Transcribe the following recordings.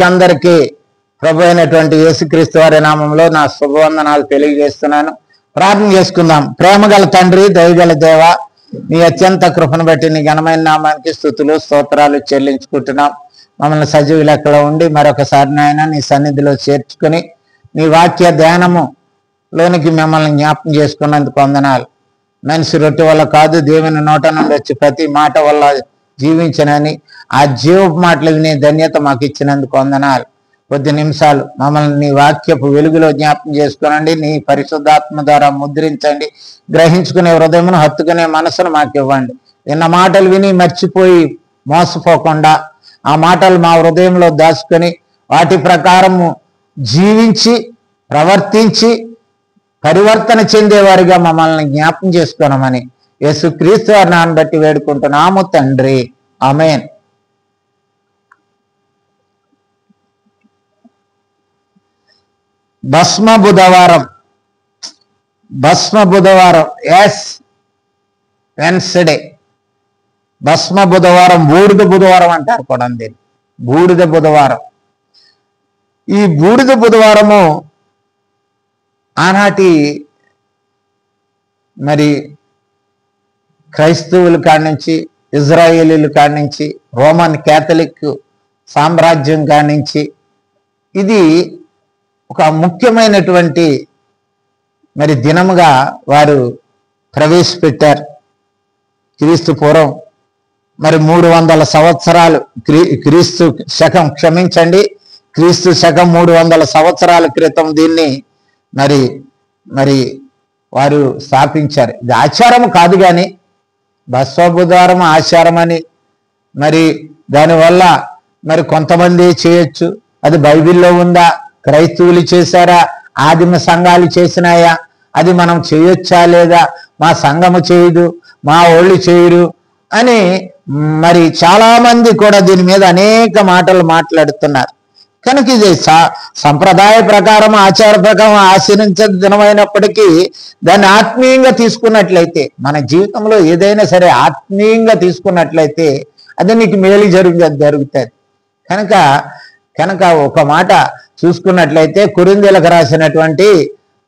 అందరికీ ప్రభు అయినటువంటి యేసుక్రీస్తు వారి నామంలో నా శుభవందనాలు తెలియజేస్తున్నాను. ప్రార్థన చేసుకుందాం. ప్రేమగల తండ్రి, దయగల దేవ, నీ అత్యంత కృపను బట్టి నీ ఘనమైన నామానికి స్తుతులు స్తోత్రాలు చెల్లించుకుంటున్నాం. మమ్మల్ని సజీవ లెక్కలో ఉండి మరొకసారి నాయన నీ సన్నిధిలో చేర్చుకుని నీ వాక్య ధ్యానములోనికి మిమ్మల్ని జ్ఞాపకం చేసుకున్నందుకు వందనాలు. మనిషి రొట్టె వల్ల కాదు, దేవుని నోట నుండి వచ్చి ప్రతి మాట వల్ల జీవించనని ఆ జీవపు మాటలు వినే ధన్యత మాకు ఇచ్చినందుకు వందనాలు. కొద్ది నిమిషాలు మమ్మల్ని నీ వాక్యపు వెలుగులో జ్ఞాపకం చేసుకోనండి. నీ పరిశుద్ధాత్మ ద్వారా ముద్రించండి. గ్రహించుకునే హృదయమును, హత్తుకునే మనసును మాకు ఇవ్వండి. నిన్న మాటలు విని మర్చిపోయి మోసపోకుండా ఆ మాటలు మా హృదయంలో దాచుకొని వాటి ప్రకారము జీవించి ప్రవర్తించి పరివర్తన చెందేవారిగా మమ్మల్ని జ్ఞాపకం చేసుకోనమని యేసుక్రీస్తు వారి నామమును బట్టి వేడుకుంటున్నాము తండ్రి, ఆమేన్. భస్మ బుధవారం, ఎస్ వెన్స్డే, భస్మ బుధవారం, బూడిద బుధవారం అంటారు కూడా. దీన్ని బూడిద బుధవారం. ఈ బూడిద బుధవారము ఆనాటి మరి క్రైస్తవుల కాడి నుంచి, ఇజ్రాయేలీల కాడి నుంచి, రోమన్ క్యాథలిక్ సామ్రాజ్యం కాడి నుంచి ఇది ఒక ముఖ్యమైనటువంటి మరి దినముగా వారు ప్రవేశపెట్టారు. క్రీస్తు పూర్వం మరి 300 సంవత్సరాలు క్రీస్తు శకం 300 సంవత్సరాల క్రితం దీన్ని మరి వారు స్థాపించారు. ఇది ఆచారం కాదు, కానీ భస్మ బుధవారం ఆచారం అని మరి దానివల్ల మరి కొంతమంది చేయొచ్చు. అది బైబిల్లో ఉందా, క్రైస్తవులు చేశారా, ఆదిమ సంఘాలు చేసినాయా, అది మనం చేయొచ్చా లేదా, మా సంఘము చేయదు, మా వాళ్ళు చేయరు అని మరి చాలా మంది కూడా దీని మీద అనేక మాటలు మాట్లాడుతున్నారు. కనుక ఇది సంప్రదాయ ప్రకారం, ఆచార ప్రకారం ఆచరించే దినమైనప్పటికీ దాన్ని ఆత్మీయంగా తీసుకున్నట్లయితే, మన జీవితంలో ఏదైనా సరే ఆత్మీయంగా తీసుకున్నట్లయితే అది నీకు మేలు జరుగుతుంది. కనుక ఒక మాట చూసుకున్నట్లయితే కొరింథీయులకు రాసినటువంటి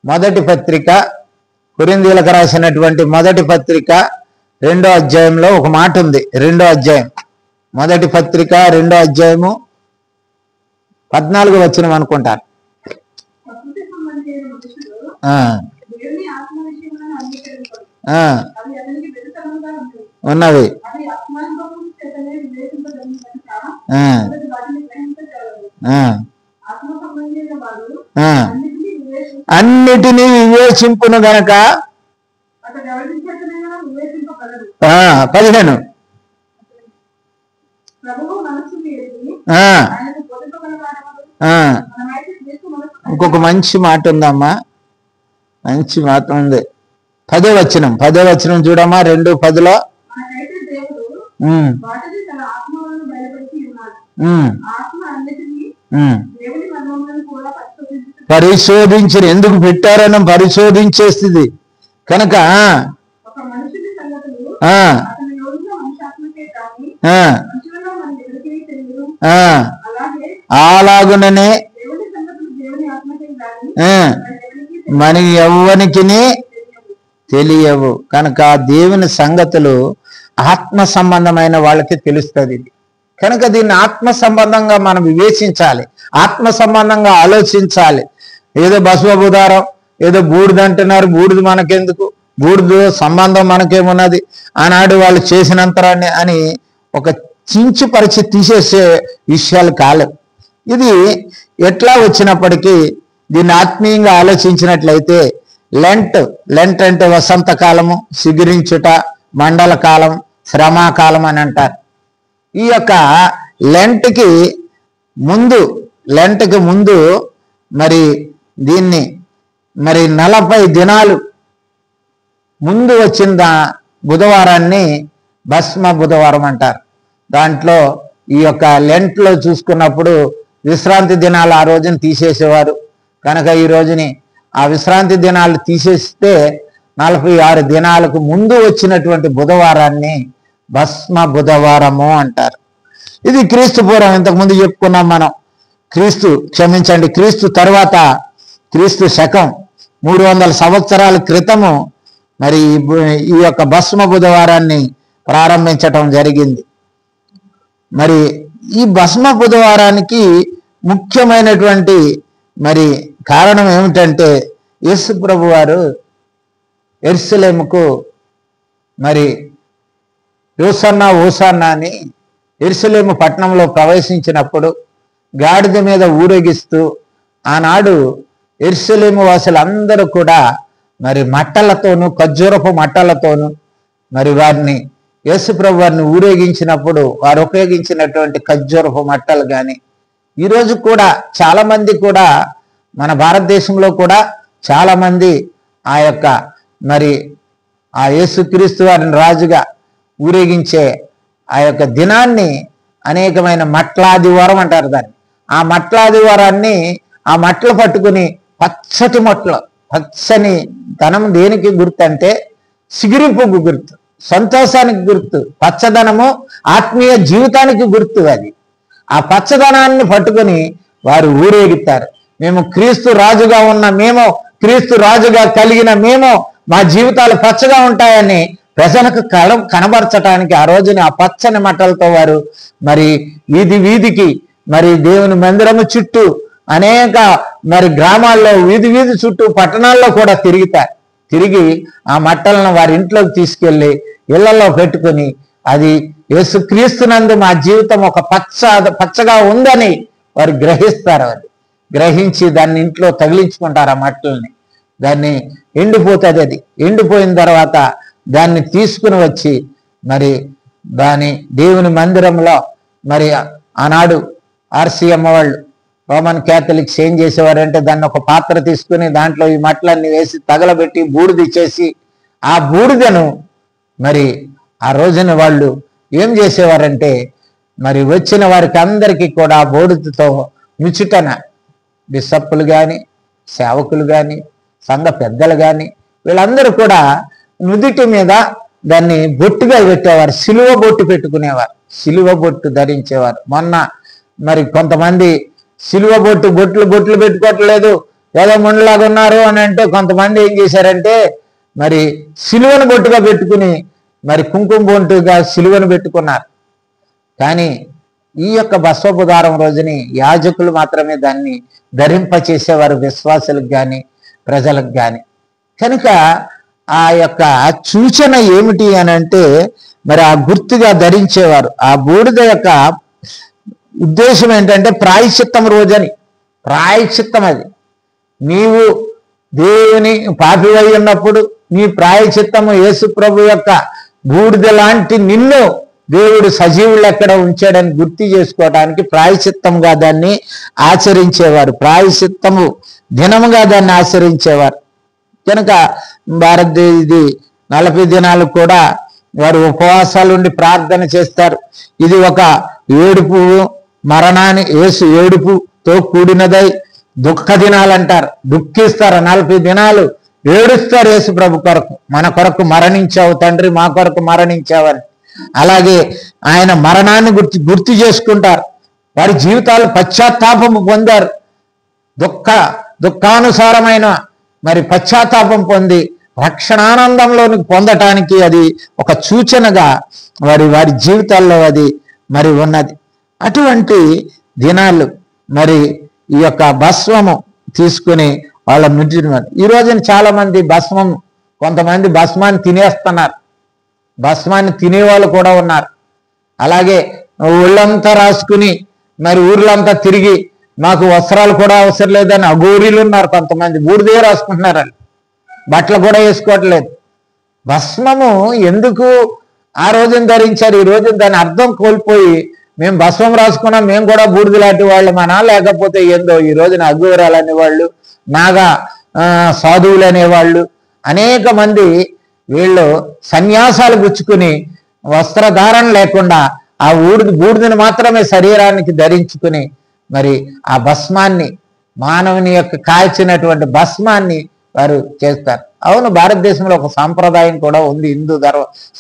మొదటి పత్రిక 2వ అధ్యాయంలో ఒక మాట ఉంది. 2వ అధ్యాయం, మొదటి పత్రిక 2వ అధ్యాయము 14వ వచనం అనుకుంటారు. ఉన్నది. అన్నిటినీ వివేచింపును గనక 15 ఇంకొక మంచి మాట ఉందమ్మా, మంచి మాట ఉంది. 10వ వచనం చూడమ్మా. 2:10 పరిశోధించిన, ఎందుకు పెట్టారని పరిశోధించేస్తుంది కనుక అలాగుననే మన ఎవ్వనికి తెలియవు. కనుక దేవుని సంగతులు ఆత్మ సంబంధమైన వాళ్ళకి తెలుస్తుంది. కనుక దీన్ని ఆత్మ సంబంధంగా మనం వివేచించాలి, ఆత్మ సంబంధంగా ఆలోచించాలి. ఏదో భస్మ బుధవారం, ఏదో బూడిద అంటున్నారు, బూడిద మనకెందుకు, బూడిద సంబంధం మనకేమున్నది, ఆనాడు వాళ్ళు చేసినంతరాన్ని అని ఒక చించుపరిచి తీసేసే విషయాలు కాలేవు. ఇది ఎట్లా వచ్చినప్పటికీ దీన్ని ఆత్మీయంగా ఆలోచించినట్లయితే లెంట్ అంటే వసంతకాలము, సిగిరించుట, మండల కాలం, శ్రమాకాలం అని అంటారు. ఈ యొక్క లెంట్కి ముందు మరి దీన్ని మరి 40 దినాలు ముందు వచ్చిన బుధవారాన్ని భస్మ బుధవారం అంటారు. దాంట్లో ఈ యొక్క లెంట్లో చూసుకున్నప్పుడు విశ్రాంతి దినాలు ఆ రోజున తీసేసేవారు. కనుక ఈ రోజుని ఆ విశ్రాంతి దినాలు తీసేస్తే 46 దినాలకు ముందు వచ్చినటువంటి బుధవారాన్ని భస్మ బుధవారము అంటారు. ఇది క్రీస్తు పూర్వం, ఇంతకుముందు చెప్పుకున్నాం మనం. క్రీస్తు తర్వాత క్రీస్తు శకం 300 సంవత్సరాల క్రితము మరి ఈ యొక్క భస్మ బుధవారాన్ని ప్రారంభించటం జరిగింది. మరి ఈ భస్మ బుధవారానికి ముఖ్యమైనటువంటి మరి కారణం ఏమిటంటే, యేసు ప్రభు వారు యెరూషలేముకు మరి యోసన్నా ఓసన్నా అని యెరూషలేము పట్టణంలో ప్రవేశించినప్పుడు గాడిద మీద ఊరేగిస్తూ ఆనాడు యెరూషలేము వాసులందరూ కూడా మరి మట్టలతోనూ ఖర్జూరపు మట్టలతోనూ మరి వారిని యేసు ప్రభు వారిని ఊరేగించినప్పుడు వారు ఉపయోగించినటువంటి ఖర్జూరపు మట్టలు కానీ ఈరోజు కూడా చాలా మంది కూడా మన భారతదేశంలో కూడా చాలా మంది ఆ యొక్క మరి ఆ యేసుక్రీస్తు వారిని రాజుగా ఊరేగించే ఆ యొక్క దినాన్ని అనేకమైన మట్లాదివారం అంటారు దాన్ని. ఆ మట్లాదివారాన్ని ఆ మట్టలు పట్టుకుని పచ్చటి మట్టలు, పచ్చని ధనం దేనికి గుర్తు అంటే సిగిరింపుకు గుర్తు, సంతోషానికి గుర్తు, పచ్చదనము ఆత్మీయ జీవితానికి గుర్తు. అది ఆ పచ్చదనాన్ని పట్టుకుని వారు ఊరేగుతారు. మేము క్రీస్తు రాజుగా ఉన్న మేము, క్రీస్తు రాజుగా కలిగిన మేము, మా జీవితాలు పచ్చగా ఉంటాయని ప్రజలకు కనబరచటానికి ఆ రోజున ఆ పచ్చని మట్టలతో వారు మరి వీధికి మరి దేవుని మందిరము చుట్టూ అనేక మరి గ్రామాల్లో వీధి చుట్టూ పట్టణాల్లో కూడా తిరిగి ఆ మట్టలను వారి ఇంట్లోకి తీసుకెళ్లి ఇళ్లలో పెట్టుకుని అది యేసుక్రీస్తునందు మా జీవితం ఒక పచ్చగా ఉందని వారు గ్రహిస్తారు. అది గ్రహించి దాన్ని ఇంట్లో తగిలించుకుంటారు. ఆ మట్టల్ని దాన్ని ఎండిపోతుంది. అది ఎండిపోయిన తర్వాత దాన్ని తీసుకుని వచ్చి మరి దాని దేవుని మందిరంలో మరి ఆనాడు ఆర్సీఎం వాళ్ళు రోమన్ క్యాథలిక్స్ ఏం చేసేవారంటే దాన్ని ఒక పాత్ర తీసుకుని దాంట్లో ఈ మట్టలన్నీ వేసి తగలబెట్టి బూడిదిచ్చేసి ఆ బూడిదను మరి ఆ రోజున వాళ్ళు ఏం చేసేవారంటే మరి వచ్చిన వారికి అందరికీ కూడా బూడిదతో ముచ్చుటన బిషప్పులు కానీ సేవకులు కానీ సంఘ పెద్దలు కానీ వీళ్ళందరూ కూడా నుదిటి మీద దాన్ని బొట్టుగా పెట్టేవారు. సిలువ బొట్టు పెట్టుకునేవారు, సిలువ బొట్టు ధరించేవారు. మొన్న మరి కొంతమంది సిలువ బొట్లు పెట్టుకోవట్లేదు, ఏదో ముండలాగా ఉన్నారు అని అంటే కొంతమంది ఏం చేశారంటే మరి సిలువను బొట్టుగా పెట్టుకుని మరి కుంకుమ బొట్టుగా సిలువను పెట్టుకున్నారు. కానీ ఈ యొక్క బసవబుధారం రోజుని యాజకులు మాత్రమే దాన్ని ధరింపచేసేవారు, విశ్వాసులకు కానీ ప్రజలకు కానీ. కనుక ఆ యొక్క సూచన ఏమిటి అని అంటే మరి ఆ గుర్తుగా ధరించేవారు. ఆ బూడిద యొక్క ఉద్దేశం ఏంటంటే ప్రాయశ్చిత్తం రోజని. ప్రాయశ్చిత్తం అది నీవు దేవుని పాపివై ఉన్నప్పుడు నీ ప్రాయశ్చిత్తము యేసు ప్రభు యొక్క బూడిద లాంటి నిన్ను దేవుడు సజీవులు ఎక్కడ ఉంచాడని గుర్తు చేసుకోవడానికి ప్రాయశ్చిత్తంగా దాన్ని ఆచరించేవారు. ప్రాయశ్చిత్తము దినముగా దాన్ని ఆచరించేవారు. కనుక భారతదేశ 40 దినాలు కూడా వారు ఉపవాసాలు ఉండి ప్రార్థన చేస్తారు. ఇది ఒక ఏడుపు మరణాన్ని యేసు ఏడుపుతో కూడినదై దుఃఖ దినాలు అంటారు. దుఃఖిస్తారు, 40 దినాలు ఏడుస్తారు యేసు ప్రభు కొరకు. మన కొరకు మరణించావు తండ్రి, మా కొరకు మరణించావని. అలాగే ఆయన మరణాన్ని గుర్తు చేసుకుంటారు. వారి జీవితాలు పశ్చాత్తాపము పొందారు. దుఃఖానుసారమైన మరి పశ్చాత్తాపం పొంది రక్షణానందంలోనికి పొందటానికి అది ఒక సూచనగా వారి జీవితాల్లో అది మరి ఉన్నది. అటువంటి దినాలు మరి ఈ యొక్క భస్మము తీసుకుని వాళ్ళ నుడివారు. ఈ రోజున చాలా మంది కొంతమంది భస్మాన్ని తినేస్తున్నారు. భస్మాన్ని తినేవాళ్ళు కూడా ఉన్నారు. అలాగే ఊళ్ళంతా రాసుకుని మరి ఊర్లంతా తిరిగి మాకు వస్త్రాలు కూడా అవసరం లేదని అఘోరీలు ఉన్నారు. కొంతమంది బూడిదే రాసుకుంటున్నారని, బట్టలు కూడా వేసుకోవట్లేదు. భస్మము ఎందుకు ఆ రోజున ధరించారు? ఈ రోజున దాని అర్థం కోల్పోయి మేము భస్మం రాసుకున్నాం, మేము కూడా బూడిద లాంటి వాళ్ళమనా, లేకపోతే ఏందో ఈ రోజున అఘోరాలు అనేవాళ్ళు, నాగా సాధువులు అనేవాళ్ళు అనేక మంది వీళ్ళు సన్యాసాలు గుచ్చుకుని వస్త్రధారణ లేకుండా ఆ బూడిదని మాత్రమే శరీరానికి ధరించుకుని మరి ఆ భస్మాన్ని మానవుని యొక్క కాల్చినటువంటి భస్మాన్ని వారు చేస్తారు. అవును, భారతదేశంలో ఒక సాంప్రదాయం కూడా ఉంది హిందూ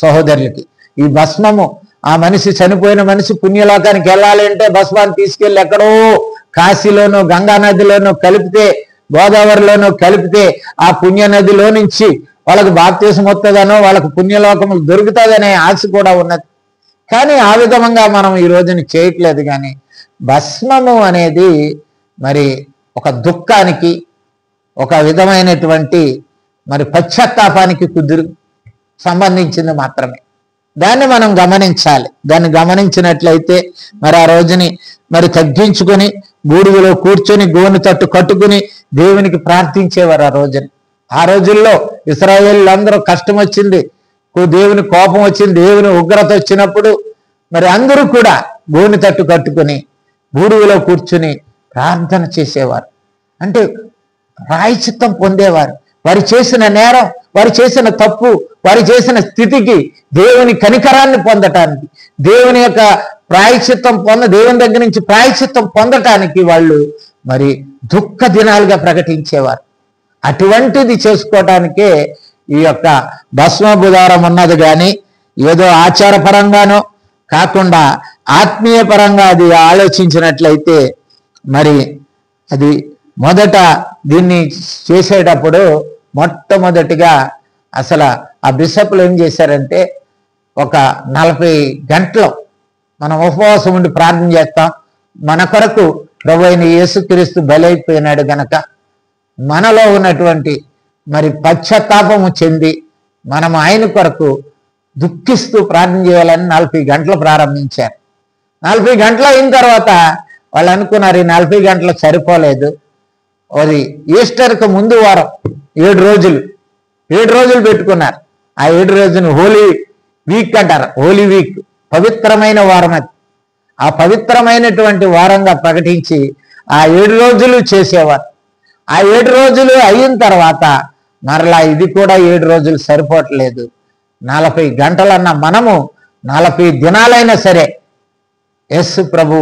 సహోదరులకి. ఈ భస్మము ఆ మనిషి చనిపోయిన మనిషి పుణ్యలోకానికి వెళ్ళాలి అంటే భస్మాన్ని తీసుకెళ్ళి ఎక్కడో కాశీలోనూ గంగా నదిలోనూ కలిపితే, గోదావరిలోనూ కలిపితే ఆ పుణ్య నదిలో నుంచి వాళ్ళకు బాప్తీసం వస్తుందనో వాళ్ళకు పుణ్యలోకములు దొరుకుతుందనే ఆశ కూడా ఉన్నది. కానీ ఆ విధంగా మనం ఈ రోజున చేయట్లేదు. కానీ భస్మము అనేది మరి ఒక దుఃఖానికి, ఒక విధమైనటువంటి మరి పశ్చాత్తాపానికి సంబంధించింది మాత్రమే. దాన్ని మనం గమనించాలి. దాన్ని గమనించినట్లయితే మరి ఆ రోజుని మరి తగ్గించుకొని బూడిదలో కూర్చొని గోను తట్టు కట్టుకుని దేవునికి ప్రార్థించేవారు ఆ రోజుని. ఆ రోజుల్లో ఇశ్రాయేలీయులందరూ కష్టం వచ్చింది, దేవుని కోపం వచ్చింది, దేవుని ఉగ్రత వచ్చినప్పుడు మరి అందరూ కూడా గోను తట్టు కట్టుకుని బూడిదలో కూర్చుని ప్రార్థన చేసేవారు. అంటే ప్రాయశ్చిత్తం పొందేవారు. వారు చేసిన నేరం, వారు చేసిన తప్పు, వారు చేసిన స్థితికి దేవుని కనికరాన్ని పొందటానికి, దేవుని యొక్క ప్రాయశ్చిత్తం దేవుని దగ్గర నుంచి ప్రాయశ్చిత్తం పొందటానికి వాళ్ళు మరి దుఃఖ దినాలుగా ప్రకటించేవారు. అటువంటిది చేసుకోవటానికే ఈ యొక్క భస్మబుధారం ఉన్నది. కానీ ఏదో ఆచారపరంగానో కాకుండా ఆత్మీయ పరంగా అది ఆలోచించినట్లయితే మరి అది మొదట దీన్ని చేసేటప్పుడు మొట్టమొదటిగా అసలు ఆ బిషప్లు ఏం చేశారంటే, ఒక 40 గంటలు మనం ఉపవాసం ఉండి ప్రార్థన చేస్తాం. మన కొరకు ప్రభువైన యేసుక్రీస్తు బలైపోయినాడు గనక మనలో ఉన్నటువంటి మరి పశ్చాత్తాపము చెంది మనం ఆయన కొరకు దుఃఖిస్తూ ప్రార్థన చేయాలని 40 గంటలు ప్రారంభించారు. 40 గంటలు అయిన తర్వాత వాళ్ళు అనుకున్నారు ఈ 40 గంటలు సరిపోలేదు, అది ఈస్టర్కి ముందు వారం 7 రోజులు పెట్టుకున్నారు. ఆ 7 రోజులు హోలీ వీక్ అంటారు. హోలీ వీక్ పవిత్రమైన వారం. అది ఆ పవిత్రమైనటువంటి వారంగా ప్రకటించి ఆ 7 రోజులు చేసేవారు. ఆ 7 రోజులు అయిన తర్వాత మరలా ఇది కూడా 7 రోజులు సరిపోవట్లేదు, 40 గంటలన్న మనము 40 దినాలైనా సరే యేసు ప్రభు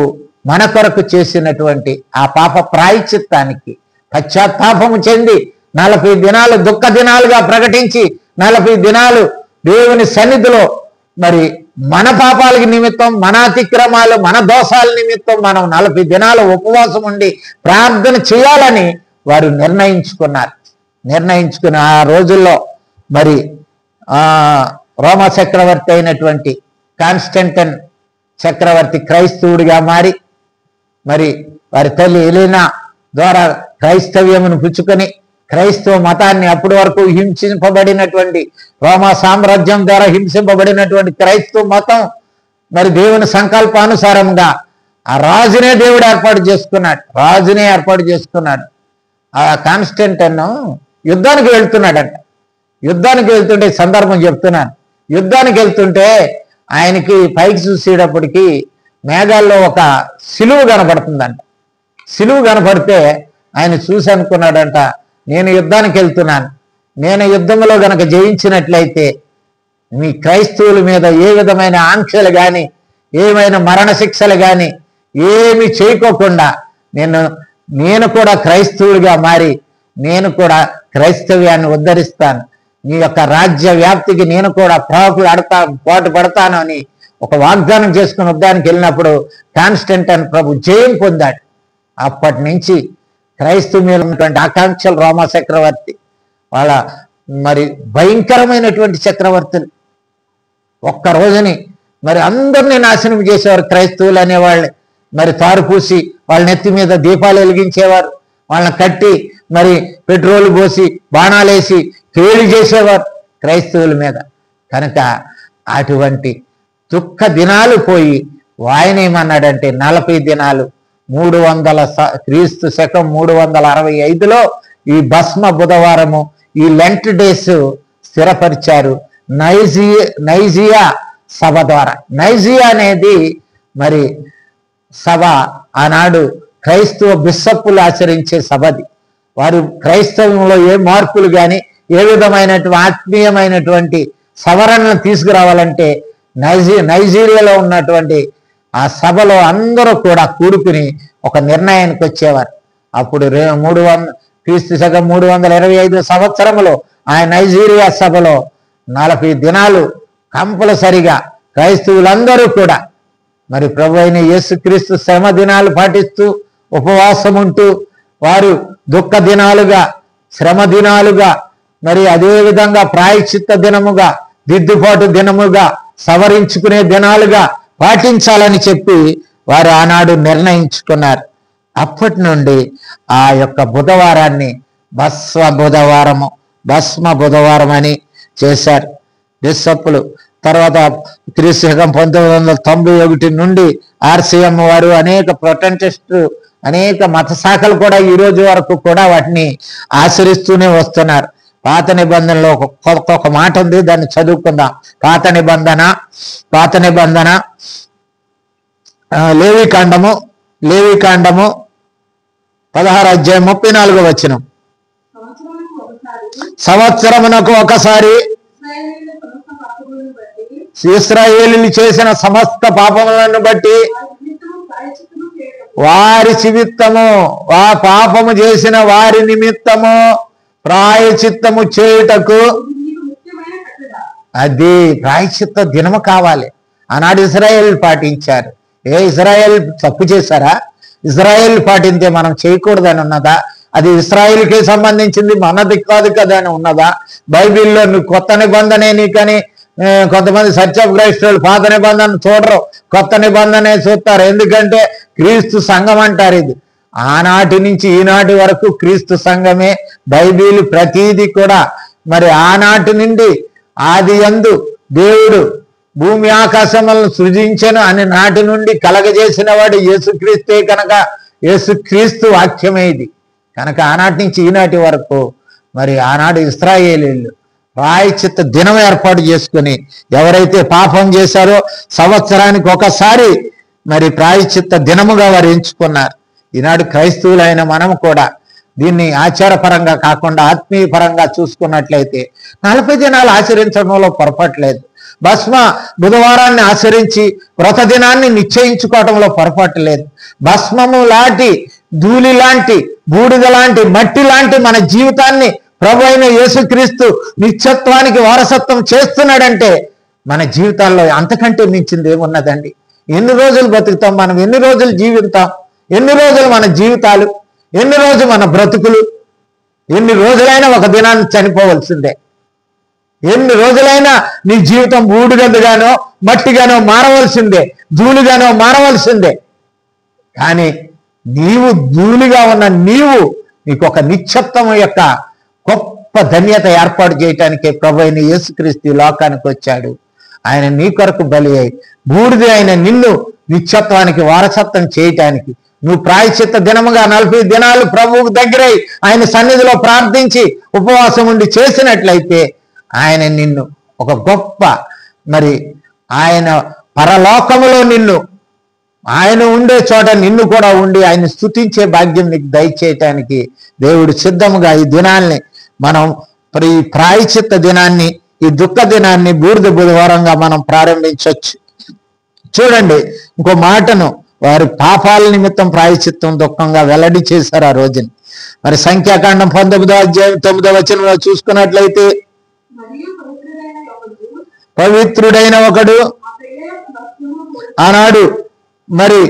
మన కొరకు చేసినటువంటి ఆ పాప ప్రాయశ్చిత్తానికి పశ్చాత్తాపము చెంది 40 దినాలు దుఃఖ దినాలుగా ప్రకటించి 40 దినాలు దేవుని సన్నిధిలో మరి మన పాపాలకి నిమిత్తం, మన అతిక్రమాలు, మన దోషాల నిమిత్తం మనం 40 దినాలు ఉపవాసం ఉండి ప్రార్థన చేయాలని వారు నిర్ణయించుకుని ఆ రోజుల్లో మరి రోమా చక్రవర్తి అయినటువంటి కాన్స్టంటైన్ చక్రవర్తి క్రైస్తవుడిగా మారి మరి వారి తల్లి ఎలీనా ద్వారా క్రైస్తవ్యమును పుచ్చుకొని క్రైస్తవ మతాన్ని అప్పటి వరకు హింసింపబడినటువంటి రోమా సామ్రాజ్యం ద్వారా హింసింపబడినటువంటి క్రైస్తవ మతం మరి దేవుని సంకల్పానుసారంగా ఆ రాజునే దేవుడు ఏర్పాటు చేసుకున్నాడు. ఆ కాన్స్టంటైన్ యుద్ధానికి వెళ్తున్నాడంట. యుద్ధానికి వెళ్తుంటే సందర్భం చెప్తున్నాను. యుద్ధానికి వెళ్తుంటే ఆయనకి పైకి చూసేటప్పటికి మేఘాల్లో ఒక సిలువ కనపడుతుందంట. సిలువ కనపడితే ఆయన చూసి అనుకున్నాడంట, నేను యుద్ధానికి వెళ్తున్నాను, నేను యుద్ధంలో గనక జయించినట్లయితే మీ క్రైస్తవుల మీద ఏ విధమైన ఆంక్షలు కానీ, ఏమైనా మరణ శిక్షలు కానీ ఏమి చేయకోకుండా నేను కూడా క్రైస్తవుడిగా మారి నేను కూడా క్రైస్తవ్యాన్ని ఉద్ధరిస్తాను, నీ యొక్క రాజ్య వ్యాప్తికి నేను కూడా పోటు పడతాను అని ఒక వాగ్దానం చేసుకుని యుద్ధానికి వెళ్ళినప్పుడు కాన్స్టంటైన్ ప్రభు జయం పొందాడు. అప్పటి నుంచి క్రైస్తవ మీద ఉన్నటువంటి ఆకాంక్షలు రోమా చక్రవర్తి వాళ్ళ మరి భయంకరమైనటువంటి చక్రవర్తులు ఒక్క రోజుని మరి అందరినీ నాశనం చేసేవారు. క్రైస్తవులు అనేవాళ్ళు మరి తారు పూసి వాళ్ళ నెత్తి మీద దీపాలు వెలిగించేవారు, వాళ్ళని కట్టి మరి పెట్రోల్ పోసి బాణాలేసి కేళి చేసేవారు క్రైస్తవుల మీద. కనుక అటువంటి దుఃఖ దినాలు పోయి ఆయన ఏమన్నాడంటే 40 దినాలు 300 శకం 365లో ఈ భస్మ బుధవారము ఈ లెంట్ డేస్ స్థిరపరిచారు నైజియా సభ ద్వారా. నైజియా అనేది మరి సభ ఆనాడు క్రైస్తవ బిషప్పులు ఆచరించే సభది. వారు క్రైస్తవంలో ఏ మార్పులు కానీ ఏ విధమైనటువంటి ఆత్మీయమైనటువంటి సవరణను తీసుకురావాలంటే నైజీరియాలో ఉన్నటువంటి ఆ సభలో అందరూ కూడా కూడుకుని ఒక నిర్ణయానికి వచ్చేవారు. అప్పుడు 325 సంవత్సరంలో ఆ నైజీరియా సభలో 40 దినాలు కంపల్సరిగా క్రైస్తవులందరూ కూడా మరి ప్రభు అయిన యేసుక్రీస్తు శ్రమ దినాలు పాటిస్తూ ఉపవాసం ఉంటూ వారు దుఃఖ దినాలుగా, శ్రమ దినాలుగా, మరి అదేవిధంగా ప్రాయశ్చిత్త దినముగా, దిద్దుబాటు దినముగా, సవరించుకునే దినాలుగా పాటించాలని చెప్పి వారు ఆనాడు నిర్ణయించుకున్నారు. అప్పటి నుండి ఆ యొక్క బుధవారాన్ని భస్మ బుధవారం అని చేశారు బిషప్పులు. తర్వాత క్రీస్తుశకం 1991 నుండి ఆర్సీఎం వారు, అనేక ప్రొటెస్టెంట్లు, అనేక మత శాఖలు కూడా ఈ రోజు వరకు కూడా వాటిని ఆచరిస్తూనే వస్తున్నారు. పాత నిబంధనలో ఒక మాట ఉంది, దాన్ని చదువుకుందాం. పాత నిబంధన లేవికాండము 16 అధ్యాయం 34వ వచనం. సంవత్సరమునకు ఒకసారి ఇశ్రాయేలీయులు చేసిన సమస్త పాపములను బట్టి వారి నిమిత్తము, ఆ పాపము చేసిన వారి నిమిత్తము ప్రాయచిత్తము చేయుటకు, అది ప్రాయచిత్త దినము కావాలి. ఆనాడు ఇశ్రాయేల్ పాటించారు. ఇశ్రాయేల్ తప్పు చేశారా? ఇశ్రాయేల్ పాటింతే మనం చేయకూడదని ఉన్నదా? అది ఇశ్రాయేల్కి సంబంధించింది, మనది కాదు కదా అని ఉన్నదా? బైబిల్లో కొత్త నిబంధనే నీకని కొంతమంది సత్య క్రైస్తవులు పాత నిబంధన చూడరు, కొత్త నిబంధనే చూస్తారు. ఎందుకంటే క్రీస్తు సంఘం అంటారు. ఇది ఆనాటి నుంచి ఈనాటి వరకు క్రీస్తు సంఘమే. బైబిల్ ప్రతీది కూడా మరి ఆనాటి నుండి ఆది యందు దేవుడు భూమి ఆకాశములను సృజించెను అని నాటి నుండి కలగజేసిన వాడు యేసుక్రీస్తే కనుక యేసుక్రీస్తు వాక్యమే ఇది కనుక ఆనాటి నుంచి ఈనాటి వరకు మరి ఆనాడు ఇశ్రాయేలీయులు ప్రాయశ్చిత్త దినం ఏర్పాటు చేసుకుని ఎవరైతే పాపం చేశారో సంవత్సరానికి ఒకసారి మరి ప్రాయశ్చిత్త దినముగా వారు ఎంచుకున్నారు. ఈనాడు క్రైస్తవులైన మనం కూడా దీన్ని ఆచారపరంగా కాకుండా ఆత్మీయ పరంగా చూసుకున్నట్లయితే 40 దినాలు ఆచరించడంలో పొరపాట్లేదు. భస్మ బుధవారాన్ని ఆచరించి వ్రత దినాన్ని నిశ్చయించుకోవడంలో పొరపాటు లేదు. భస్మము లాంటి, ధూళి లాంటి, బూడిద లాంటి, మట్టి లాంటి మన జీవితాన్ని ప్రభు అయిన యేసుక్రీస్తు నిత్యత్వానికి వారసత్వం చేస్తున్నాడంటే మన జీవితాల్లో అంతకంటే మించింది ఏమున్నదండి? ఎన్ని రోజులు బతుకుతాం మనం? ఎన్ని రోజులు జీవితాం? ఎన్ని రోజులు మన జీవితాలు? ఎన్ని రోజులు మన బ్రతుకులు? ఎన్ని రోజులైనా ఒక దినాన్ని చనిపోవలసిందే. ఎన్ని రోజులైనా నీ జీవితం బూడిదగానో మట్టిగానో మారవలసిందే, ధూళిగానో మారవలసిందే. కానీ నీవు ధూళిగా ఉన్న నీకు ఒక నిత్యత్వం యొక్క గొప్ప ధన్యత ఏర్పాటు చేయటానికే ప్రభు అయిన యేసుక్రీస్తు లోకానికి వచ్చాడు. ఆయన నీ కొరకు బలి అయి బూడిద అయిన నిన్ను నిత్యత్వానికి వారసత్వం చేయటానికి నువ్వు ప్రాయశ్చిత్త దినముగా 40 దినాలు ప్రభువుకు దగ్గరై ఆయన సన్నిధిలో ప్రార్థించి ఉపవాసం ఉండి చేసినట్లయితే ఆయన నిన్ను ఒక గొప్ప మరి ఆయన పరలోకములో నిన్ను ఆయన ఉండే చోట నిన్ను కూడా ఉండి ఆయన స్తుతించే భాగ్యం నీకు దయచేయటానికి దేవుడు సిద్ధముగా ఈ దినాల్ని మనం ఈ ప్రాయశ్చిత్త దినాన్ని, ఈ దుఃఖ దినాన్ని బూడిద బుధవారంగా మనం ప్రారంభించవచ్చు. చూడండి, ఇంకో మాటను వారి పాపాల నిమిత్తం ప్రాయశ్చిత్తం దుఃఖంగా వెల్లడి చేశారు ఆ రోజుని. మరి సంఖ్యాకాండం 19వ అధ్యాయం 9వ వచనంలో చూసుకున్నట్లయితే, పవిత్రుడైన ఒకడు ఆనాడు మరి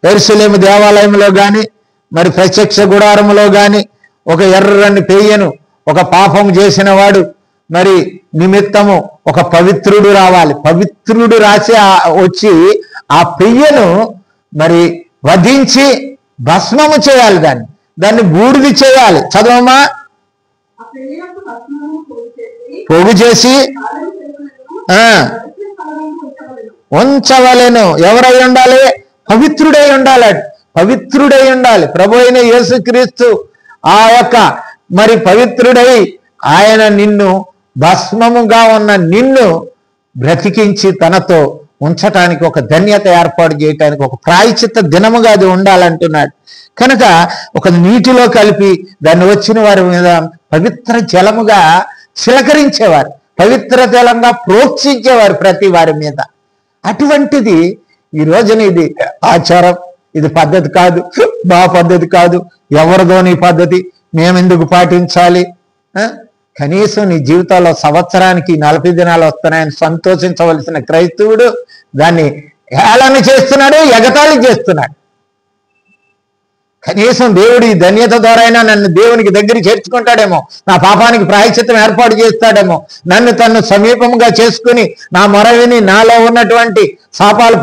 యెరూషలేము దేవాలయంలో గాని మరి ప్రత్యక్ష గుడారములో గాని ఒక ఎర్రని పెయ్యను ఒక పాపం చేసిన వాడు మరి నిమిత్తము ఒక పవిత్రుడు రావాలి. పవిత్రుడు వచ్చి ఆ పెయ్యను మరి వధించి భస్మము చేయాలి, దాన్ని బూడిది చేయాలి. చదవమా. పోగు చేసి ఉంచవలెను. ఎవరై ఉండాలి? పవిత్రుడై ఉండాలి. పవిత్రుడై ఉండాలి. ప్రభు అయిన యేసుక్రీస్తు ఆ యొక్క మరి పవిత్రుడై ఆయన నిన్ను భస్మముగా ఉన్న నిన్ను బ్రతికించి తనతో ఉంచటానికి ఒక ధన్యత ఏర్పాటు చేయటానికి ఒక ప్రాయశ్చిత్త దినముగా అది ఉండాలంటున్నాడు. కనుక ఒక నీటిలో కలిపి దాన్ని వచ్చిన వారి మీద పవిత్ర జలముగా చిలకరించేవారు, పవిత్ర జలంగా ప్రోత్సహించేవారు ప్రతి వారి మీద. అటువంటిది ఈ రోజున ఇది ఆచారం, ఇది పద్ధతి కాదు, మా పద్ధతి కాదు, ఎవరిదో నీ పద్ధతి, మేమెందుకు పాటించాలి? కనీసం నీ జీవితంలో సంవత్సరానికి 40 దినాలు వస్తున్నాయని సంతోషించవలసిన క్రైస్తవుడు దాన్ని హేళన చేస్తున్నాడు, ఎగతాళి చేస్తున్నాడు. కనీసం దేవుడు ఈ ధన్యత ద్వారా అయినా నన్ను దేవునికి దగ్గరికి చేర్చుకుంటాడేమో, నా పాపానికి ప్రాయశ్చిత్తం ఏర్పాటు చేస్తాడేమో, నన్ను తను సమీపంగా చేసుకుని నా మొర విని నాలో ఉన్నటువంటి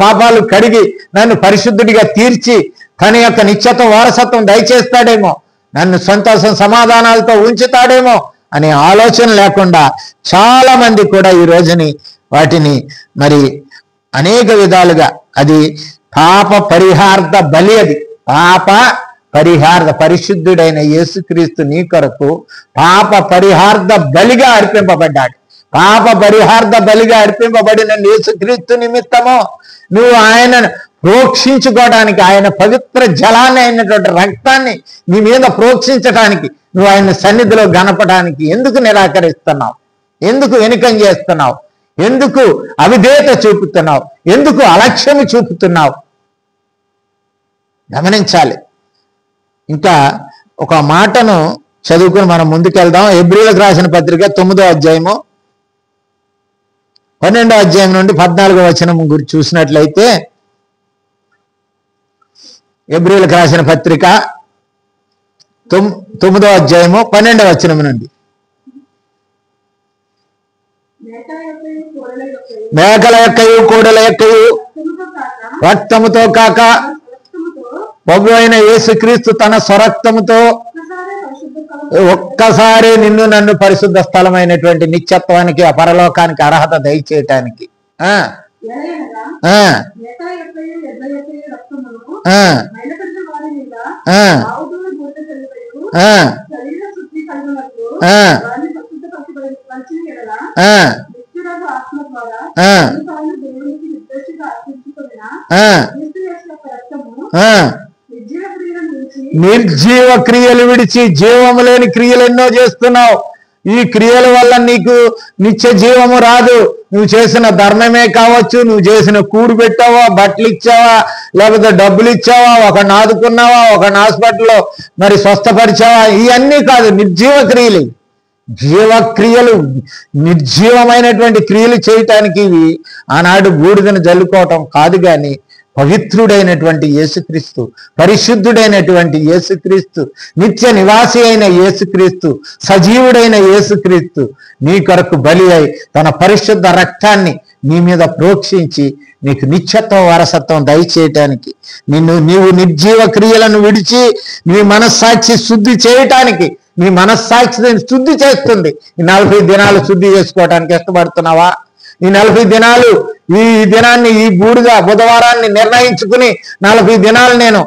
పాపాలు కడిగి నన్ను పరిశుద్ధుడిగా తీర్చి తన యొక్క నిత్యత్వ వారసత్వం దయచేస్తాడేమో, నన్ను సంతోషం సమాధానాలతో ఉంచుతాడేమో అనే ఆలోచన లేకుండా చాలా మంది కూడా ఈ రోజుని వాటిని మరి అనేక విధాలుగా, అది పాప పరిహార్థ బలి, అది పాప పరిహార్థ, పరిశుద్ధుడైన యేసుక్రీస్తు నీ కొరకు పాప పరిహార్థ బలిగా అర్పింపబడ్డాడు. పాప పరిహార్థ బలిగా అర్పింపబడిన యేసుక్రీస్తు నిమిత్తము నువ్వు ఆయనను ప్రోక్షించుకోవడానికి, ఆయన పవిత్ర జలాన్ని అయినటువంటి రక్తాన్ని నీ మీద ప్రోక్షించడానికి, నువ్వు ఆయన సన్నిధిలో గనపడానికి ఎందుకు నిరాకరిస్తున్నావు? ఎందుకు వెనుకం చేస్తున్నావు? ఎందుకు అవిధేయత చూపుతున్నావు? ఎందుకు అలక్ష్యం చూపుతున్నావు? గమనించాలి. ఇంకా ఒక మాటను చదువుకుని మనం ముందుకెళ్దాం. హెబ్రీయులకు రాసిన పత్రిక 9వ అధ్యాయము 12వ అధ్యాయం నుండి 14వ వచనం గురించి చూసినట్లయితే, హెబ్రీయులకు రాసిన పత్రిక 9వ అధ్యాయము 12వ వచనం నుండి, మేకల యొక్కయు కోడల యొక్కయు రక్తముతో కాక ప్రభు అయిన యేసుక్రీస్తు తన స్వరక్తముతో ఒక్కసారి నిన్ను నన్ను పరిశుద్ధ స్థలమైనటువంటి నిత్యత్వానికి, ఆ పరలోకానికి అర్హత దయచేయటానికి నిర్జీవ క్రియలు విడిచి జీవము లేని క్రియలు ఎన్నో చేస్తున్నావు. ఈ క్రియల వల్ల నీకు నిత్య జీవము రాదు. నువ్వు చేసిన ధర్మమే కావచ్చు, నువ్వు చేసిన కూడు పెట్టావా, బట్టలు ఇచ్చావా, లేకపోతే డబ్బులు ఇచ్చావా, ఒకరిని ఆదుకున్నావా, ఒకరిని హాస్పిటల్లో మరి స్వస్థపరిచావా, ఇవన్నీ కాదు నిర్జీవ క్రియలు. జీవక్రియలు, నిర్జీవమైనటువంటి క్రియలు చేయటానికి ఇవి ఆనాడు బూడిదను జల్లుకోవటం కాదు, కానీ పవిత్రుడైనటువంటి యేసుక్రీస్తు, పరిశుద్ధుడైనటువంటి యేసుక్రీస్తు, నిత్య నివాసి అయిన యేసుక్రీస్తు, సజీవుడైన యేసుక్రీస్తు నీ కొరకు బలి అయి తన పరిశుద్ధ రక్తాన్ని నీ మీద ప్రోక్షించి నీకు నిత్యత్వ వారసత్వం దయచేయటానికి, నీవు నిర్జీవ క్రియలను విడిచి నీ మనస్సాక్షి శుద్ధి చేయటానికి, నీ మనస్సాక్షిని శుద్ధి చేస్తుంది. ఈ 40 దినాలు శుద్ధి చేసుకోవటానికి ఇష్టపడుతున్నావా? ఈ 40 దినాలు, ఈ దినాన్ని, ఈ బూడిద బుధవారాన్ని నిర్ణయించుకుని 40 దినాలు నేను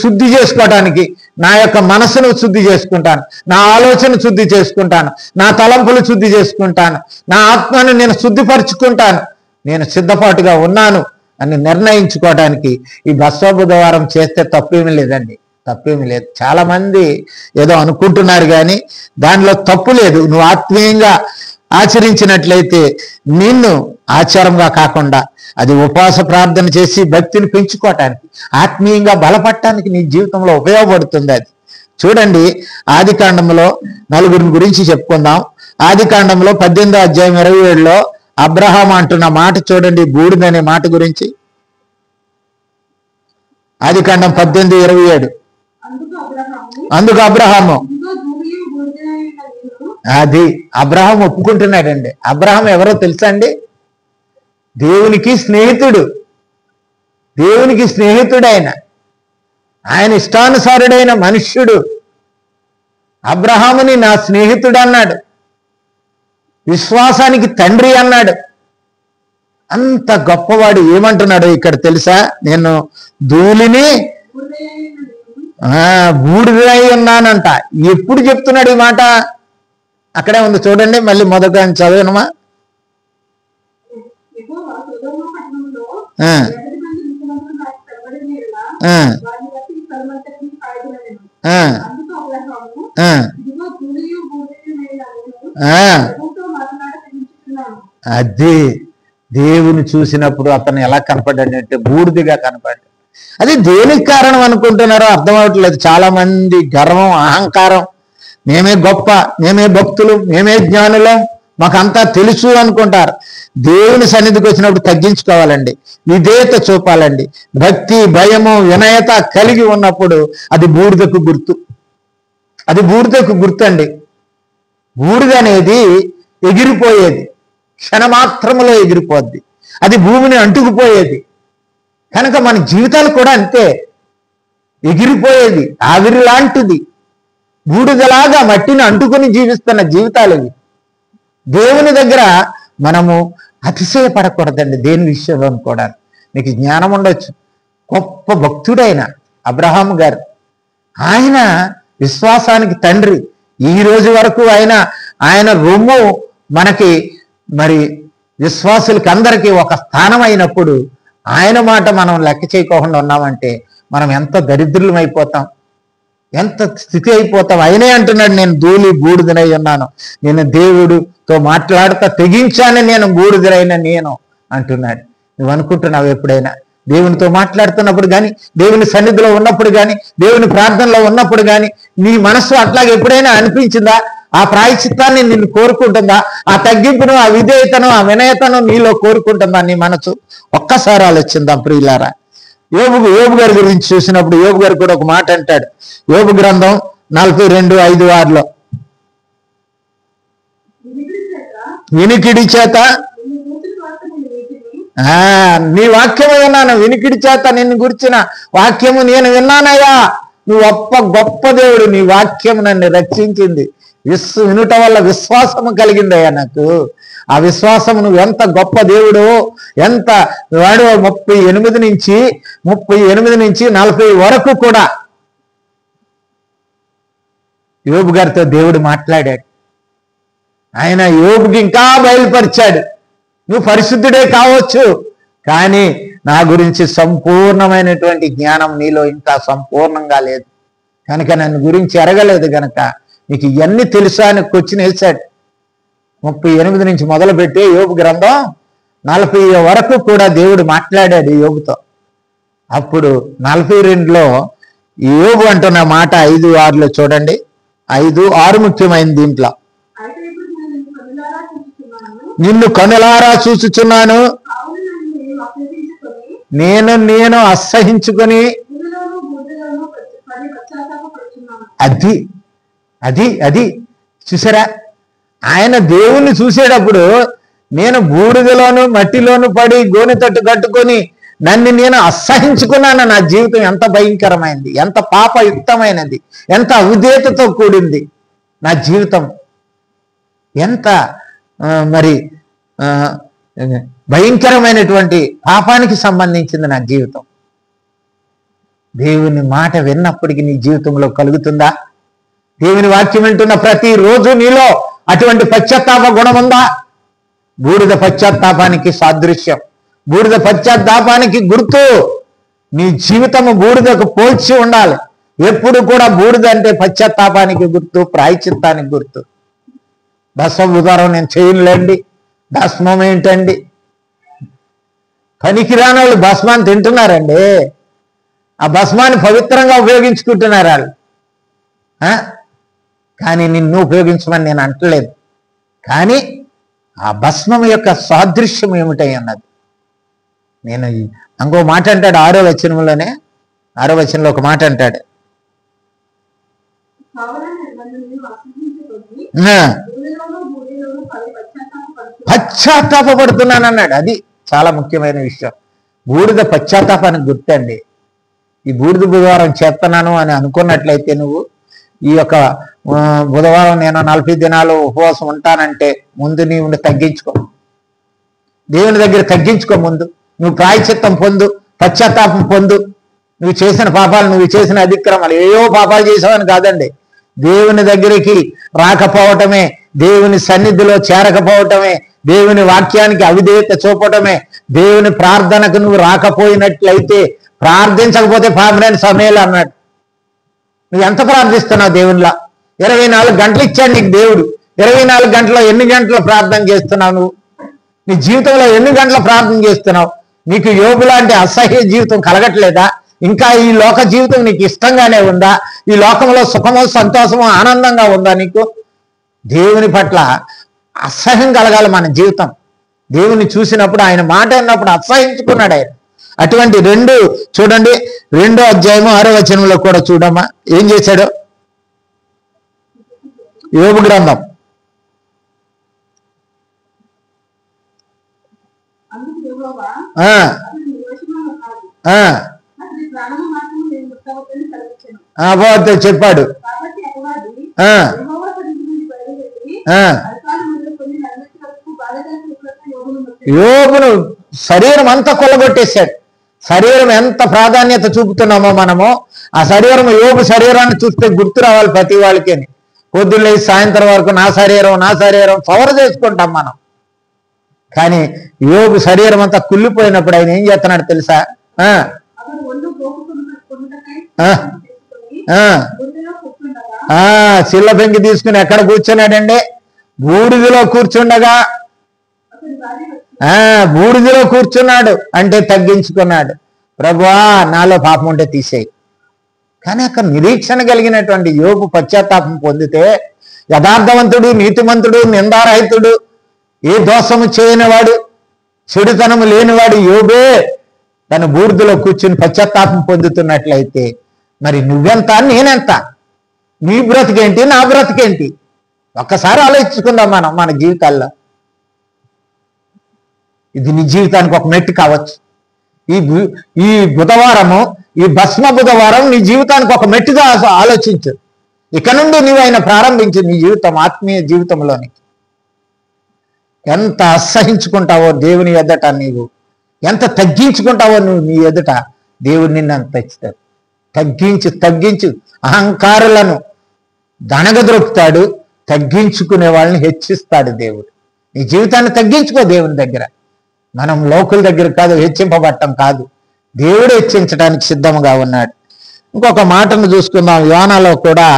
శుద్ధి చేసుకోవటానికి నా యొక్క మనసును శుద్ధి చేసుకుంటాను, నా ఆలోచన శుద్ధి చేసుకుంటాను, నా తలంపులు శుద్ధి చేసుకుంటాను, నా ఆత్మను నేను శుద్ధిపరుచుకుంటాను, నేను సిద్ధపాటుగా ఉన్నాను అని నిర్ణయించుకోవడానికి ఈ బస్వ బుధవారం చేస్తే తప్పేమీ లేదండి, తప్పేమీ లేదు. చాలా మంది ఏదో అనుకుంటున్నారు, కానీ దానిలో తప్పు లేదు. నువ్వు ఆత్మీయంగా ఆచరించినట్లయితే నిన్ను ఆచారంగా కాకుండా అది ఉపవాస ప్రార్థన చేసి భక్తిని పెంచుకోవటానికి, ఆత్మీయంగా బలపడటానికి నీ జీవితంలో ఉపయోగపడుతుంది. అది చూడండి, ఆదికాండంలో 4 గురించి చెప్పుకుందాం. ఆదికాండంలో 18వ అధ్యాయం 27లో అబ్రహాం అంటున్న మాట చూడండి, బూడిదనే మాట గురించి. ఆదికాండం 18:27. అందుకు అబ్రహాము, అది అబ్రహాం ఒప్పుకుంటున్నాడండి. అబ్రహాం ఎవరో తెలుసా అండి? దేవునికి స్నేహితుడు, దేవునికి స్నేహితుడైన, ఆయన ఇష్టానుసారుడైన మనుష్యుడు. అబ్రహాముని నా స్నేహితుడు అన్నాడు, విశ్వాసానికి తండ్రి అన్నాడు. అంత గొప్పవాడు ఏమంటున్నాడు ఇక్కడ తెలుసా? నేను ధూళిని బూడిదై ఉన్నానంట. ఎప్పుడు చెప్తున్నాడు ఈ మాట? అక్కడే ఉంది చూడండి, మళ్ళీ మొదట చదవనమా? అది దేవుని చూసినప్పుడు అతను ఎలా కనపడ్డాడంటే బూడిదిగా కనపడ్డాడు. అది దేనికి కారణం అనుకుంటున్నారో అర్థం అవట్లేదు. చాలా మంది గర్వం, అహంకారం, మేమే గొప్ప, మేమే భక్తులు, మేమే జ్ఞానులం, మాకంతా తెలుసు అనుకుంటారు. దేవుని సన్నిధికి వచ్చినప్పుడు తగ్గించుకోవాలండి, విధేయత చూపాలండి. భక్తి, భయము, వినయత కలిగి ఉన్నప్పుడు అది బూడిదకు గుర్తు. అది బూడిదకు గుర్తండి. బూడిద అనేది ఎగిరిపోయేది, క్షణమాత్రములో ఎగిరిపోద్ది. అది భూమిని అంటుకుపోయేది. కనుక మన జీవితాలు కూడా అంతే, ఎగిరిపోయేది, ఆవిరి లాంటిది, బూడిదలాగా మట్టిని అంటుకుని జీవిస్తున్న జీవితాలు ఇవి. దేవుని దగ్గర మనము అతిశయపడకూడదండి. దేని విషయంలో కూడా మీకు జ్ఞానం ఉండొచ్చు. గొప్ప భక్తుడైన అబ్రహాము గారు, ఆయన విశ్వాసానికి తండ్రి. ఈ రోజు వరకు ఆయన రొమ్ము మనకి మరి విశ్వాసులకి అందరికీ ఒక స్థానం అయినప్పుడు ఆయన మాట మనం లెక్క చేయకోకుండా ఉన్నామంటే మనం ఎంత దరిద్రులం అయిపోతాం, ఎంత స్థితి అయిపోతాం. ఆయనే అంటున్నాడు, నేను ధూళి బూడిదనై ఉన్నాను, నేను దేవుడితో మాట్లాడుతా తెగించాను, నేను బూడిదరైన నేను అంటున్నాడు. నువ్వు అనుకుంటున్నావు ఎప్పుడైనా దేవునితో మాట్లాడుతున్నప్పుడు కానీ, దేవుని సన్నిధిలో ఉన్నప్పుడు కానీ, దేవుని ప్రార్థనలో ఉన్నప్పుడు కానీ నీ మనస్సు అట్లాగే ఎప్పుడైనా అనిపించిందా? ఆ ప్రాయశ్చిత్తాన్ని నిన్ను కోరుకుంటుందా? ఆ తగ్గింపును, ఆ విధేయతను, ఆ వినయతను నీలో కోరుకుంటుందా నీ మనసు? ఒక్కసారి ఆలోచిందాం ప్రియులారా. యోబు గారి గురించి చూసినప్పుడు యోబు గారు కూడా ఒక మాట అంటాడు. యోబు గ్రంథం 42:5-6 వినికిడి చేత నీ వాక్యము విన్నాను, వినికిడి చేత నిన్ను గురించిన వాక్యము నేను విన్నానయ్యా. నువ్వు గొప్ప దేవుడు, నీ వాక్యము నన్ను రక్షించింది. వినుట వల్ల విశ్వాసము కలిగిందయ్యా నాకు. ఆ విశ్వాసము నువ్వు ఎంత గొప్ప దేవుడు, ఎంత వాడు 38 నుంచి 40 వరకు కూడా యోబు గారితో దేవుడు మాట్లాడాడు. ఆయన యోబుకి ఇంకా బయలుపరిచాడు, నువ్వు పరిశుద్ధుడే కావచ్చు, కానీ నా గురించి సంపూర్ణమైనటువంటి జ్ఞానం నీలో ఇంకా సంపూర్ణంగా లేదు కనుక, నన్ను గురించి ఎరగలేదు గనక నీకు ఇవన్నీ తెలుసా అని క్వశ్చన్ వేశాడు. 38 నుంచి మొదలుపెట్టి యోబు గ్రంథం 40 వరకు కూడా దేవుడు మాట్లాడాడు యోబుతో. అప్పుడు 42లో యోబు అంటున్న మాట 5-6 చూడండి. 5-6 ముఖ్యమైనది. దీంట్లో నిన్ను కనులారా చూచుచున్నాను, నేను అసహించుకొని. అది చూసారా, ఆయన దేవుణ్ణి చూసేటప్పుడు నేను బూడిదలోను మట్టిలోను పడి గోనె తట్టు కట్టుకొని నన్ను నేను అసహించుకున్నాను. నా జీవితం ఎంత భయంకరమైనది, ఎంత పాపయుక్తమైనది, ఎంత అవిధేయతతో కూడింది నా జీవితం, ఎంత మరి భయంకరమైనటువంటి పాపానికి సంబంధించింది నా జీవితం. దేవుని మాట విన్నప్పటికీ నీ జీవితంలో కలుగుతుందా? దేవుని వాక్యం వింటున్న ప్రతిరోజు నీలో అటువంటి పశ్చాత్తాప గుణం ఉందా? బూడిద పశ్చాత్తాపానికి సాదృశ్యం, బూడిద పశ్చాత్తాపానికి గుర్తు. నీ జీవితము బూడిదకు పోల్చి ఉండాలి. ఎప్పుడు కూడా బూడిద అంటే పశ్చాత్తాపానికి గుర్తు, ప్రాయశ్చిత్తానికి గుర్తు. భస్మ ఉదాహరణ నేను చేయనులేండి, భస్మం ఏంటండి? పనికిరాని వాళ్ళు భస్మాన్ని తింటున్నారండి. ఆ భస్మాన్ని పవిత్రంగా ఉపయోగించుకుంటున్నారు వాళ్ళు. కానీ నిన్ను ఉపయోగించమని నేను అంటలేదు. కానీ ఆ భస్మం యొక్క సాదృశ్యం ఏమిటై అన్నది నేను ఇంకో మాట అంటాడు 6వ వచనంలోనే. 6వ వచనంలో ఒక మాట అంటాడు, పశ్చాత్తాపడుతున్నాను అన్నాడు. అది చాలా ముఖ్యమైన విషయం. బూడిద పశ్చాత్తాపానికి గుర్తండి. ఈ బూడిద బుధవారం చేస్తున్నాను అని అనుకున్నట్లయితే నువ్వు ఈ యొక్క బుధవారం నేను 40 దినాలు ఉపవాసం ఉంటానంటే ముందు నీవు తగ్గించుకో, దేవుని దగ్గర తగ్గించుకో. ముందు నువ్వు ప్రాయశ్చిత్తం పొందు, పశ్చాత్తాపం పొందు. నువ్వు చేసిన పాపాలు, నువ్వు చేసిన అతిక్రమాలు, ఏవో పాపాలు చేసావని కాదండి. దేవుని దగ్గరికి రాకపోవటమే, దేవుని సన్నిధిలో చేరకపోవటమే, దేవుని వాక్యానికి అవిధేయత చూపటమే, దేవుని ప్రార్థనకు నువ్వు రాకపోయినట్లయితే, ప్రార్థించకపోతే పాపలేని సమయాలు అన్నాడు. నువ్వు ఎంత ప్రార్థిస్తున్నావు దేవునిలా? 24 గంటలు ఇచ్చాడు నీకు దేవుడు. 24 గంటల్లో ఎన్ని గంటలు ప్రార్థన చేస్తున్నావు నువ్వు? నీ జీవితంలో ఎన్ని గంటల ప్రార్థన చేస్తున్నావు? నీకు యోబు లాంటి అసహ్య జీవితం కలగట్లేదా? ఇంకా ఈ లోక జీవితం నీకు ఇష్టంగానే ఉందా? ఈ లోకంలో సుఖము, సంతోషము, ఆనందంగా ఉందా నీకు? దేవుని పట్ల అసహ్యం కలగాలి మన జీవితం. దేవుని చూసినప్పుడు, ఆయన మాట విన్నప్పుడు అసహించుకున్నాడు ఆయన. అటువంటి చూడండి 2వ అధ్యాయము 6వ వచనంలో కూడా చూడమ్మా ఏం చేశాడు. యోబు గ్రంథం చెప్పాడు. యోబును శరీరం అంతా కొల్లగొట్టేశాడు. శరీరం ఎంత ప్రాధాన్యత చూపుతున్నామో మనము, ఆ శరీరం యోబు శరీరాన్ని చూస్తే గుర్తు రావాలి ప్రతి వాళ్ళకి. పొద్దున్న సాయంత్రం వరకు నా శరీరం పవర్ చేసుకుంటాం మనం. కానీ యోబు శరీరం అంతా కుళ్ళిపోయినప్పుడు ఆయన ఏం చేస్తున్నాడు తెలుసా? చిల్ల పెంకి తీసుకుని ఎక్కడ కూర్చున్నాడండి? బూడిదలో కూర్చుండగా. బూడిదలో కూర్చున్నాడు అంటే తగ్గించుకున్నాడు. ప్రభువా నాలో పాపం ఉంటే తీసేయి. కానీ అక్కడ నిరీక్షణ కలిగినటువంటి యోబు పశ్చాత్తాపం పొందితే, యథార్థవంతుడు, నీతిమంతుడు, నిందారహితుడు, ఏ దోషము చేయనివాడు, చెడుతనము లేనివాడు యోబే తన బూడిదలో కూర్చుని పశ్చాత్తాపం పొందుతున్నట్లయితే మరి నువ్వెంత, నేనెంత? నీ బ్రతికేంటి, నా బ్రతికేంటి? ఒక్కసారి ఆలోచించుకుందాం మనం మన జీవితాల్లో. ఇది నీ జీవితానికి ఒక మెట్టు కావచ్చు. ఈ బుధవారము, ఈ భస్మ బుధవారం నీ జీవితానికి ఒక మెట్టుగా ఆలోచించు. ఇక నుండి నువ్వు ఆయన ప్రారంభించు నీ జీవితం, ఆత్మీయ జీవితంలోని. ఎంత అసహించుకుంటావో దేవుని ఎదుట, నీవు ఎంత తగ్గించుకుంటావో నువ్వు నీ ఎదుట, దేవుడు నిన్ను అంత ఇస్తాడు. తగ్గించు అహంకారులను దనగదొరుకుతాడు, తగ్గించుకునే వాళ్ళని హెచ్చిస్తాడు దేవుడు. నీ జీవితాన్ని తగ్గించుకో దేవుని దగ్గర. మనం లోకుల దగ్గర కాదు, హెచ్చింపబట్టం కాదు, దేవుడు హెచ్చించడానికి సిద్ధంగా ఉన్నాడు. ఇంకొక మాటను చూసుకుందాం. యోనాలో కూడా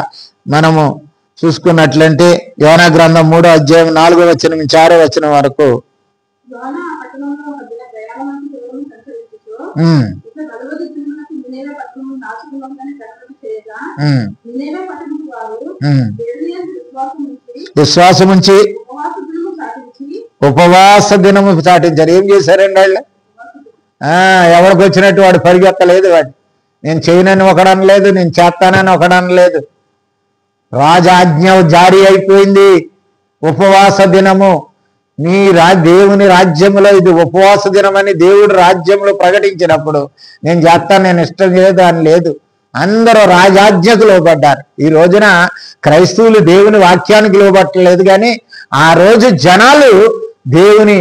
మనము చూసుకున్నట్లంటే యోనా గ్రంథం 3వ అధ్యాయం 4వ వచనం నుంచి 6వ వచనం వరకు. విశ్వాసం ఉంచి ఉపవాస దినము చాటించారు. ఏం చేశారండి వాళ్ళు? ఎవరికి వచ్చినట్టు వాడు పరిగెత్తలేదు. వాడు నేను చేయనని ఒకడనలేదు, నేను చేస్తానని ఒకడనలేదు. రాజాజ్ఞ జారీ అయిపోయింది. ఉపవాస దినము దేవుని రాజ్యంలో ఇది ఉపవాస దినం అని దేవుడు రాజ్యంలో ప్రకటించినప్పుడు నేను చేస్తాను, నేను ఇష్టం లేదు అని లేదు. అందరూ రాజాజ్ఞకు లోబడ్డారు. ఈ రోజున క్రైస్తవులు దేవుని వాక్యానికి లోబట్టలేదు, కానీ ఆ రోజు జనాలు దేవుని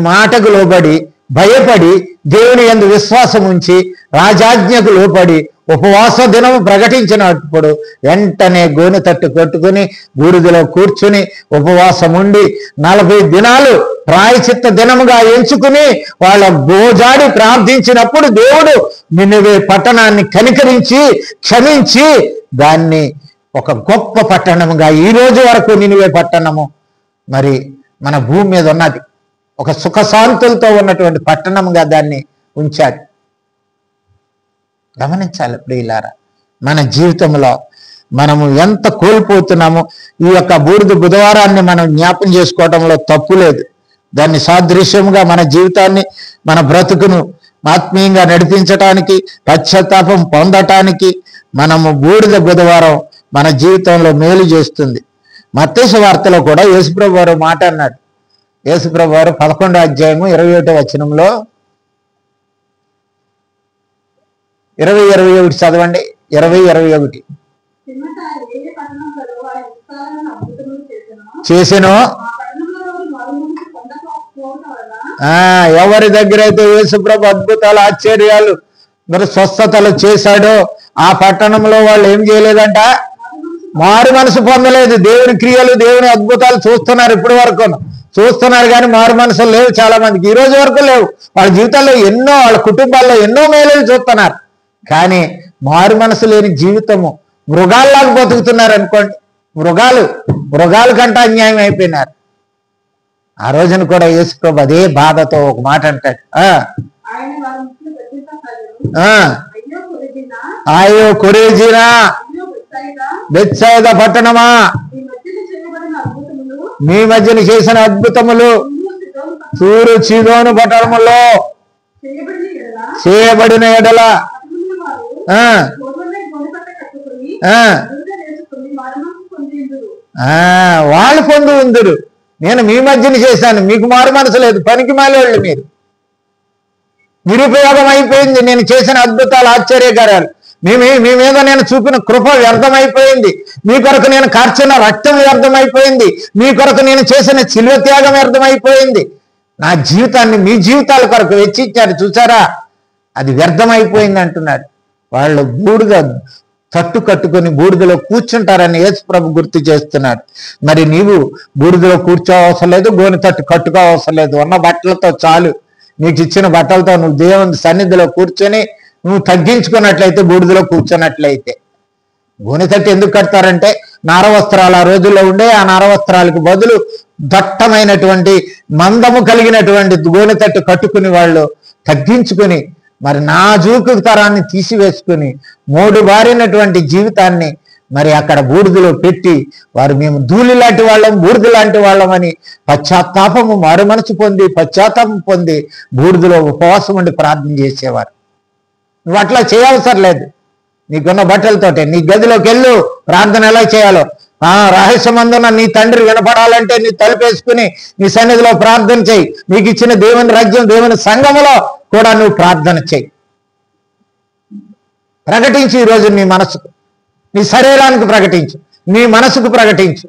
మాటకు లోబడి, భయపడి, దేవుని యందు విశ్వాసం ఉంచి, రాజాజ్ఞకు లోబడి ఉపవాస దినము ప్రకటించినప్పుడు వెంటనే గోనె తట్టు కట్టుకుని బూడిదలో కూర్చుని ఉపవాసం ఉండి 40 దినాలు ప్రాయచిత్త దినముగా ఎంచుకుని వాళ్ళ గోజాడి ప్రార్థించినప్పుడు దేవుడు నినివే పట్టణాన్ని కనికరించి క్షమించి దాన్ని ఒక గొప్ప పట్టణముగా ఈ రోజు వరకు నినివే పట్టణము మరి మన భూమి మీద ఉన్నది. ఒక సుఖశాంతులతో ఉన్నటువంటి పట్టణంగా దాన్ని ఉంచాడు. గమనించాలి ప్రియులారా, మన జీవితంలో మనము ఎంత కోల్పోతున్నామో. ఈ యొక్క బూడిద బుధవారాన్ని మనం జ్ఞాపం చేసుకోవడంలో తప్పు లేదు. దాన్ని సాదృశ్యంగా మన జీవితాన్ని, మన బ్రతుకును ఆత్మీయంగా నడిపించటానికి, పశ్చాత్తాపం పొందటానికి మనము బూడిద బుధవారం మన జీవితంలో మేలు చేస్తుంది. మత్తయి సువార్తలో కూడా యేసుప్రభు వారు మాట అన్నాడు. యేసుప్రభు వారు 11వ అధ్యాయము 21వ వచనంలో 20-21 చదవండి. 20-21 చేసెను. ఎవరి దగ్గర అయితే యేసుప్రభు అద్భుతాలు, ఆశ్చర్యాలు, మరి స్వస్థతలు చేశాడో ఆ పట్టణంలో వాళ్ళు ఏం చేయలేదంట? మారు మనసు పొందలేదు. దేవుని క్రియలు, దేవుని అద్భుతాలు చూస్తున్నారు, ఇప్పటి వరకు చూస్తున్నారు, కానీ మారు మనసులు లేవు చాలా మందికి. ఈ రోజు వరకు లేవు. వాళ్ళ జీవితాల్లో ఎన్నో, వాళ్ళ కుటుంబాల్లో ఎన్నో మేలు చూస్తున్నారు, కానీ మారు మనసు లేని జీవితము. మృగాల్లాగా బతుకుతున్నారు అనుకోండి. మృగాలు కంటే అన్యాయం అయిపోయినారు. ఆ రోజున కూడా యేసుప్రభు అదే బాధతో ఒక మాట అంటాడు. ఆయో కొరేజినా, బెత్సైదా పట్టణమా, మీ మధ్యన చేసిన అద్భుతములు తూరు చీదోను పట్టణములో చేయబడిన ఎడల వాళ్ళు పొంది ఉందరు. నేను మీ మధ్యన చేశాను, మీకు మారు మనసు లేదు, పనికి మాలేళ్ళు మీరు. నిరుపయోగం అయిపోయింది నేను చేసిన అద్భుతాలు, ఆశ్చర్యకరాలు. మీ మీద నేను చూపిన కృప వ్యర్థమైపోయింది. మీ కొరకు నేను కార్చిన రక్తం వ్యర్థమైపోయింది. మీ కొరకు నేను చేసిన శిలువ త్యాగం వ్యర్థమైపోయింది. నా జీవితాన్ని మీ జీవితాల కొరకు వెచ్చించారు చూసారా, అది వ్యర్థమైపోయింది అంటున్నాడు. వాళ్ళు బూడిద తట్టు కట్టుకొని బూడిదలో కూర్చుంటారని యేసు ప్రభు గుర్తు చేస్తున్నాడు. మరి నీవు బూడిదలో కూర్చోవసరం లేదు, గోని తట్టు కట్టుకోవసరం లేదు. ఉన్న బట్టలతో చాలు. నీకు ఇచ్చిన బట్టలతో నువ్వు దేవుని సన్నిధిలో కూర్చొని నువ్వు తగ్గించుకున్నట్లయితే, బూడిదలో కూర్చున్నట్లయితే. గోని తట్టు ఎందుకు కడతారంటే నార వస్త్రాలు ఆ రోజుల్లో ఉండే. ఆ నార వస్త్రాలకు బదులు దట్టమైనటువంటి మందము కలిగినటువంటి గోని తట్టు కట్టుకుని వాళ్ళు తగ్గించుకుని మరి నాజూకు తరాన్ని తీసివేసుకుని మోడు బారినటువంటి జీవితాన్ని మరి అక్కడ బూడిదలో పెట్టి వారు మేము ధూళి లాంటి వాళ్ళం, బూడిద లాంటి వాళ్ళం అని పశ్చాత్తాపము మారు మనసు పొంది పశ్చాత్తాపం పొంది బూడిదలో ఉపవాసం ఉండి ప్రార్థన చేసేవారు. నువ్వు అట్లా చేయవసరం లేదు. నీకున్న బట్టలతోటే నీ గదిలోకి వెళ్ళు, ప్రార్థన ఎలా చేయాలో రహస్యమందున నీ తండ్రి వినపడాలంటే నీ తలుపేసుకుని నీ సన్నిధిలో ప్రార్థన చేయి. నీకు ఇచ్చిన దేవుని రాజ్యం దేవుని సంఘములో కూడా నువ్వు ప్రార్థన చేయి. ప్రకటించు ఈరోజు నీ మనసుకు, నీ శరీరానికి ప్రకటించు, నీ మనసుకు ప్రకటించు.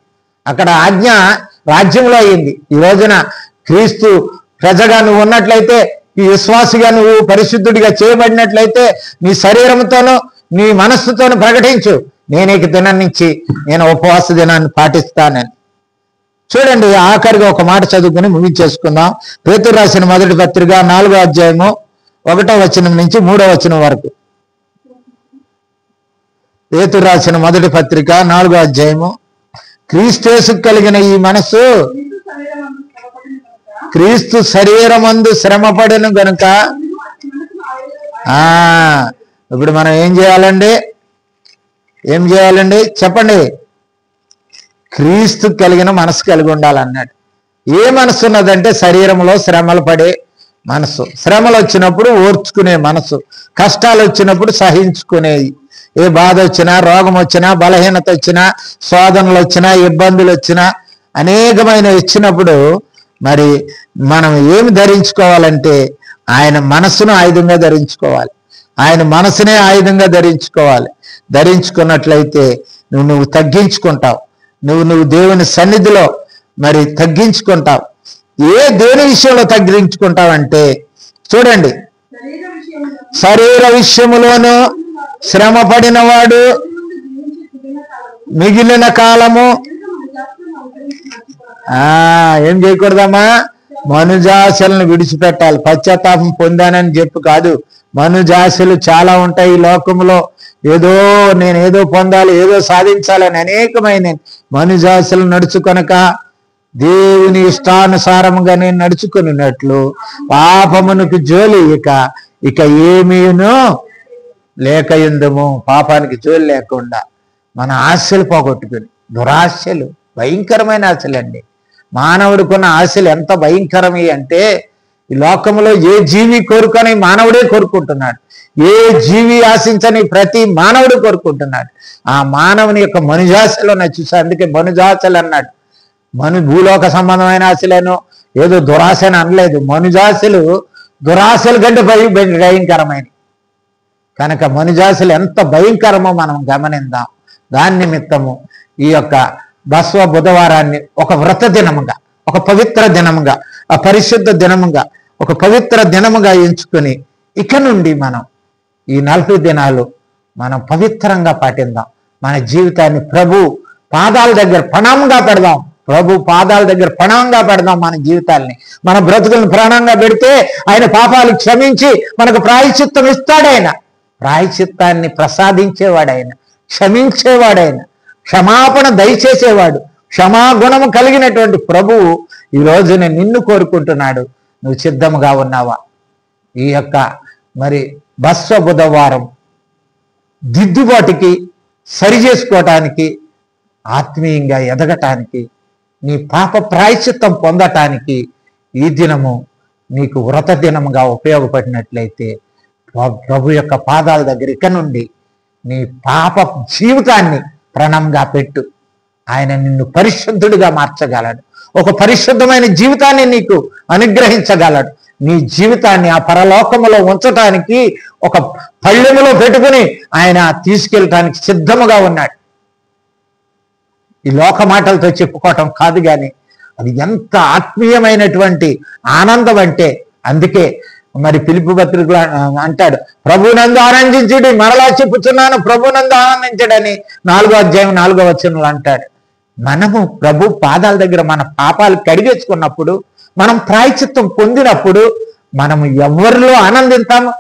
అక్కడ ఆజ్ఞ రాజ్యంలో అయింది. ఈ రోజున క్రీస్తు ప్రజగా నువ్వు ఉన్నట్లయితే, ఈ విశ్వాసిగా నువ్వు పరిశుద్ధుడిగా చేయబడినట్లయితే నీ శరీరంతోనూ నీ మనస్సుతోనూ ప్రకటించు, నేను ఈ దినం నుంచి నేను ఉపవాస దినాన్ని పాటిస్తానని. చూడండి, ఆఖరిగా ఒక మాట చదువుకుని ముగించేసుకుందాం. పేతురు రాసిన మొదటి పత్రిక 4వ అధ్యాయము 1వ వచనం నుంచి 3వ వచనం వరకు. పేతురు రాసిన మొదటి పత్రిక 4వ అధ్యాయము. క్రీస్తు కలిగిన ఈ మనసు క్రీస్తు శరీరమందు శ్రమపడిన గనుక ఇప్పుడు మనం ఏం చేయాలండి చెప్పండి. క్రీస్తు కలిగిన మనసు కలిగి ఉండాలన్నాడు. ఏ మనసు ఉన్నదంటే శరీరంలో శ్రమలు పడే మనసు, శ్రమలు వచ్చినప్పుడు ఓర్చుకునే మనసు, కష్టాలు వచ్చినప్పుడు సహించుకునేది. ఏ బాధ వచ్చినా, రోగం వచ్చినా, బలహీనత వచ్చినా, శోధనలు వచ్చినా, ఇబ్బందులు వచ్చినా, అనేకమైన వచ్చినప్పుడు మరి మనం ఏమి ధరించుకోవాలంటే ఆయన మనసును ఆయుధంగా ధరించుకోవాలి. ఆయన మనసునే ఆయుధంగా ధరించుకోవాలి. ధరించుకున్నట్లయితే నువ్వు తగ్గించుకుంటావు. నువ్వు దేవుని సన్నిధిలో మరి తగ్గించుకుంటావు. దేని విషయంలో తగ్గించుకుంటావంటే చూడండి, శరీర విషయములోను శ్రమ పడిన వాడు మిగిలిన కాలము ఏం చేయకూడదమ్మా, మనుజాశలను విడిచిపెట్టాలి. పశ్చాత్తాపం పొందానని చెప్పు కాదు. మనుజాశలు చాలా ఉంటాయి ఈ లోకంలో. నేనేదో పొందాలి, ఏదో సాధించాలని అనేకమైన మనుజాశలు నడుచుకొనక దేవుని ఇష్టానుసారముగా నేను నడుచుకున్నట్లు పాపమునకు జోలి ఇక ఏమీను లేకయుందము. పాపానికి జోలి లేకుండా మన ఆశలు పోగొట్టుకుని, దురాశలు భయంకరమైన ఆశలండి. మానవుడికున్న ఆశలు ఎంత భయంకరమే అంటే ఈ లోకంలో ఏ జీవి కోరుకొని మానవుడే కోరుకుంటున్నాడు. ఏ జీవి ఆశించని ప్రతి మానవుడు కోరుకుంటున్నాడు. ఆ మానవుని యొక్క మనుజాశలు చూసా, అందుకే మనుజాశలు అన్నాడు. భూలోక సంబంధమైన ఆశలను ఏదో దురాశని అనలేదు. మనుజాశలు దురాశల కంటే భయంకరమైన కనుక మనుజాశలు ఎంత భయంకరమో మనం గమనిద్దాం. దాని నిమిత్తము ఈ యొక్క బస్వ బుధవారాన్ని ఒక వ్రత దినముగా, ఒక పవిత్ర దినముగా, ఆ పరిశుద్ధ దినముగా, ఒక పవిత్ర దినముగా ఎంచుకొని ఇక నుండి మనం ఈ 40 దినాలు మనం పవిత్రంగా పాటిద్దాం. మన జీవితాన్ని ప్రభు పాదాల దగ్గర ప్రణామంగా పెడదాం. ప్రభు పాదాల దగ్గర ప్రణామంగా పెడదాం. మన జీవితాల్ని, మన బ్రతుకులను ప్రాణంగా పెడితే ఆయన పాపాలు క్షమించి మనకు ప్రాయశ్చిత్తం ఇస్తాడాయన. ప్రాయశ్చిత్తాన్ని ప్రసాదించేవాడాయన, క్షమించేవాడాయన, క్షమాపణ దయచేసేవాడు, క్షమాగుణము కలిగినటువంటి ప్రభువు ఈ రోజున నిన్ను కోరుకుంటున్నాడు. నువ్వు సిద్ధముగా ఉన్నావా? ఈ యొక్క మరి బస్వ బుధవారం దిద్దుబాటుకి, సరి చేసుకోవటానికి, ఆత్మీయంగా ఎదగటానికి నీ పాప ప్రాయశ్చిత్తం పొందటానికి ఈ దినము నీకు వ్రత దినముగా ఉపయోగపడినట్లయితే ప్రభు యొక్క పాదాల దగ్గర ఇక నుండి నీ పాప జీవితాన్ని ప్రణంగా పెట్టు. ఆయన నిన్ను పరిశుద్ధుడిగా మార్చగలడు. ఒక పరిశుద్ధమైన జీవితాన్ని నీకు అనుగ్రహించగలడు. నీ జీవితాన్ని ఆ పరలోకములో ఉంచటానికి ఒక పళ్ళెములో పెట్టుకుని ఆయన తీసుకెళ్ళటానికి సిద్ధముగా ఉన్నాడు. ఈ లోక మాటలతో చెప్పుకోవటం కాదు, కానీ అది ఎంత ఆత్మీయమైనటువంటి ఆనందం అంటే, అందుకే మరి ఫిలిప్పీ పత్రికలో అంటాడు, ప్రభునందు ఆనందించుడి, మరలా చెప్పుచున్నాను ప్రభునందు ఆనందించడని 4వ అధ్యాయం 4వ వచనంలో అంటాడు. మనము ప్రభు పాదాల దగ్గర మన పాపాలు కడిగేసుకున్నప్పుడు, మనం ప్రాయశ్చిత్తం పొందినప్పుడు మనము ఎవరిలో ఆనందిస్తాము?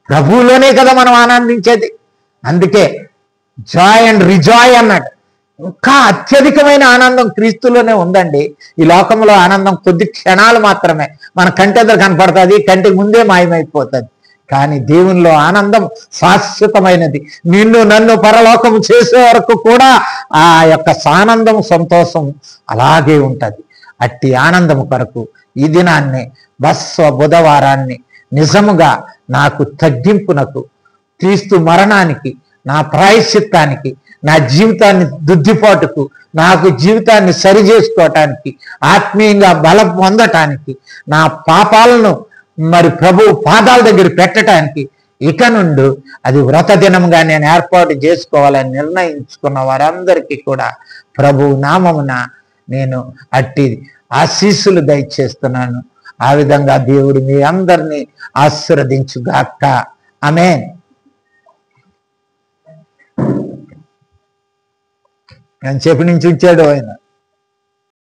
ప్రభువులోనే కదా మనం ఆనందించేది. అందుకే జాయ్ అండ్ రిజాయ్ అన్నాడు. ఇంకా అత్యధికమైన ఆనందం క్రీస్తులోనే ఉందండి. ఈ లోకంలో ఆనందం కొద్ది క్షణాలు మాత్రమే, మన కంటి ఎదురు కనపడుతుంది, కంటికి ముందే మాయమైపోతుంది. కానీ దేవునిలో ఆనందం శాశ్వతమైనది. నిన్ను నన్ను పరలోకము చేసే వరకు కూడా ఆ యొక్క ఆనందం, సంతోషం అలాగే ఉంటుంది. అట్టి ఆనందము కొరకు ఈ దినాన్ని, బస్వ బుధవారాన్ని నిజముగా నాకు తగ్గింపునకు, క్రీస్తు మరణానికి, నా ప్రాయశ్చిత్తానికి, నా జీవితాన్ని దుద్దిపాటుకు, నాకు జీవితాన్ని సరి చేసుకోవటానికి, ఆత్మీయంగా బలం పొందటానికి, నా పాపాలను మరి ప్రభు పాదాల దగ్గర పెట్టడానికి ఇక నుండి అది వ్రత దినంగా నేను ఏర్పాటు చేసుకోవాలని నిర్ణయించుకున్న వారందరికీ కూడా ప్రభు నామమున నేను అట్టి ఆశీస్సులు దయచేస్తున్నాను. ఆ విధంగా దేవుడు మీ అందరినీ ఆశీర్వదించుగాక. ఆమేన్. నేను చెప్పి నుంచి ఉంచాడు ఆయన.